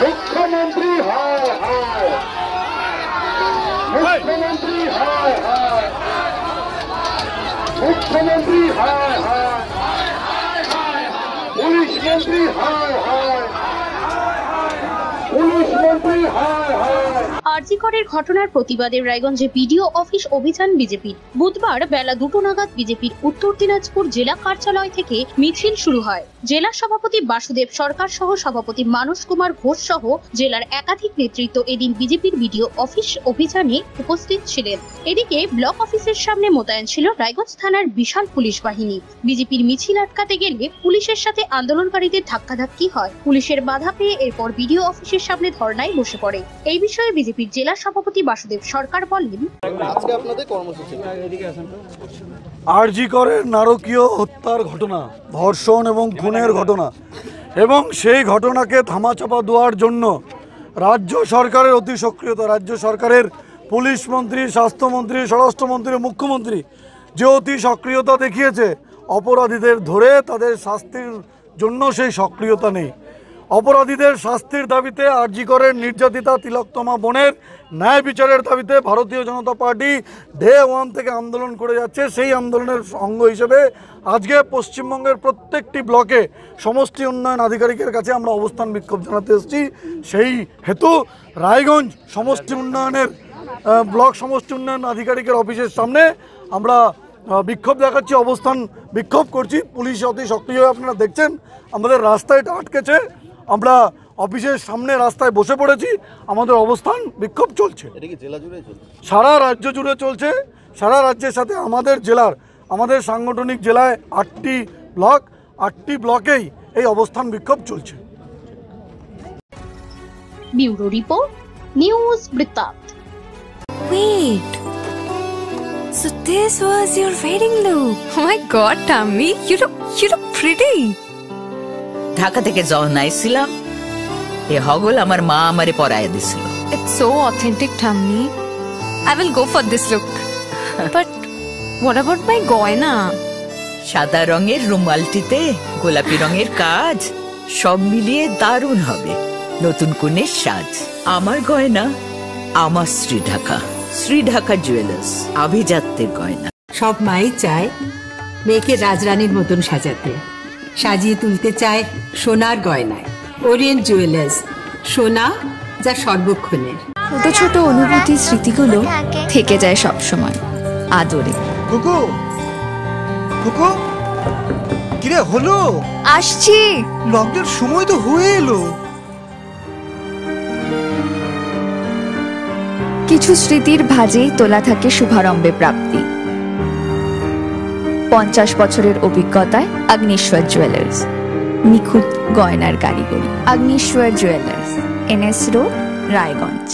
मुख्यमंत्री हाय हाय, मुख्यमंत्री हाय हाय, मुख्यमंत्री हाय हाय, पुलिस मंत्री हाय हाय, पुलिस मंत्री हाय हाय। आरजी करेর ঘটনার প্রতিবাদে রায়গঞ্জে বিডিও অফিস অভিযান বিজেপির। বুধবার বেলা 2টো নাগাদ বিজেপির উত্তর দিনাজপুর জেলা কার্যালয় থেকে মিছিল শুরু হয়। জেলা সভাপতি বাসুদেব সরকার সহ সভাপতি মানস কুমার ঘোষ সহ জেলার একাধিক নেতৃত্ব এদিন বিজেপির বিডিও অফিস অভিযানে উপস্থিত ছিলেন। এদিকে ব্লক অফিসের সামনে মোতায়েন ছিল রায়গঞ্জ থানার বিশাল পুলিশ বাহিনী। বিজেপির মিছিল আটকাতে গেলে পুলিশের সাথে আন্দোলনকারীদের ধাক্কাধাক্কি হয়। পুলিশের বাধা পেয়ে এরপর বিডিও অফিসের সামনে ধর্নায় বসে পড়ে। এই বিষয়ে বিজেপির জেলা সভাপতি বাসুদেব সরকার বলেন, আজকে আপনাদের কর্মসূচি আরজি করের নারকীয় হত্যার ঘটনা, ধর্ষণ এবং খুনের ঘটনা এবং সেই ঘটনাকে ধামাচাপা দেওয়ার জন্য রাজ্য সরকারের অতি সক্রিয়তা, রাজ্য সরকারের পুলিশ মন্ত্রী, স্বাস্থ্যমন্ত্রী, স্বরাষ্ট্রমন্ত্রী, মুখ্যমন্ত্রী যে অতি সক্রিয়তা দেখিয়েছে, অপরাধীদের ধরে তাদের শাস্তির জন্য সেই সক্রিয়তা নেই। অপরাধীদের শাস্তির দাবিতে আরজি করের নির্যাতিতা তিলোত্তমা বোনের ন্যায় বিচারের দাবিতে ভারতীয় জনতা পার্টি ডে 1 থেকে আন্দোলন করে যাচ্ছে। সেই আন্দোলনের অঙ্গ হিসেবে আজকে পশ্চিমবঙ্গের প্রত্যেকটি ব্লকে সমষ্টি উন্নয়ন আধিকারিকের কাছে আমরা অবস্থান বিক্ষোভ জানাতে এসেছি। সেই হেতু রায়গঞ্জ সমষ্টি উন্নয়নের ব্লক সমষ্টি উন্নয়ন আধিকারিকের অফিসের সামনে আমরা বিক্ষোভ দেখাচ্ছি, অবস্থান বিক্ষোভ করছি। পুলিশ অতি সক্রিয়, আপনারা দেখছেন আমাদের রাস্তায় আটকেছে, আমরা অফিসের সামনে রাস্তায় বসে পড়েছি, আমাদের অবস্থান বিক্ষোভ চলছে। সারা রাজ্য জুড়ে চলছে, সারা রাজ্যের সাথে আমাদের জেলার, আমাদের সাংগঠনিক জেলায় 8টি ব্লক, 8টি ব্লকেই এই অবস্থান বিক্ষোভ চলছে। ব্যুরো রিপোর্ট, নিউজ বৃত্তান্ত। Wait, so this was your wedding look? Oh my God, Tammy, you look pretty. Dhaka থেকে যখন আইছিলাম এ হগল আমার মা আমারে পরায় দিছিল। It's so authentic, Tammy. I will go for this look. But what about my goina? সাদা রঙের রুমালটিতে গোলাপি রঙের কাজ, সব মিলিয়ে দারুণ হবে নতুন কনের সাজ। আমার গয়না আমার শ্রী ঢাকা জুয়েলার্স, আভিজাত্যের গয়না। সব মাই চায় মেয়েকে রাজরানীর মতন সাজাতে, সাজিয়ে তুলতে চায় সোনার গয়নায়। ওরিয়েন্ট জুয়েলার্স, সোনা যা সর্বক্ষণের। ছোট ছোট অনুভূতি, স্মৃতিগুলো থেকে যায় সব সময় আদরে। কুকু কুকু কিরে হলো? আসছি, লকডাউন সময় তো হয়ে এলো। কিছু স্মৃতির ভাজেই তোলা থাকে শুভারম্ভে প্রাপ্তি। 50 বছরের অভিজ্ঞতায় আগ্নেশ্বর জুয়েলার্স, নিখুঁত গয়নার কারিগরি। Agneshwar jewellers, NS road, Raiganj.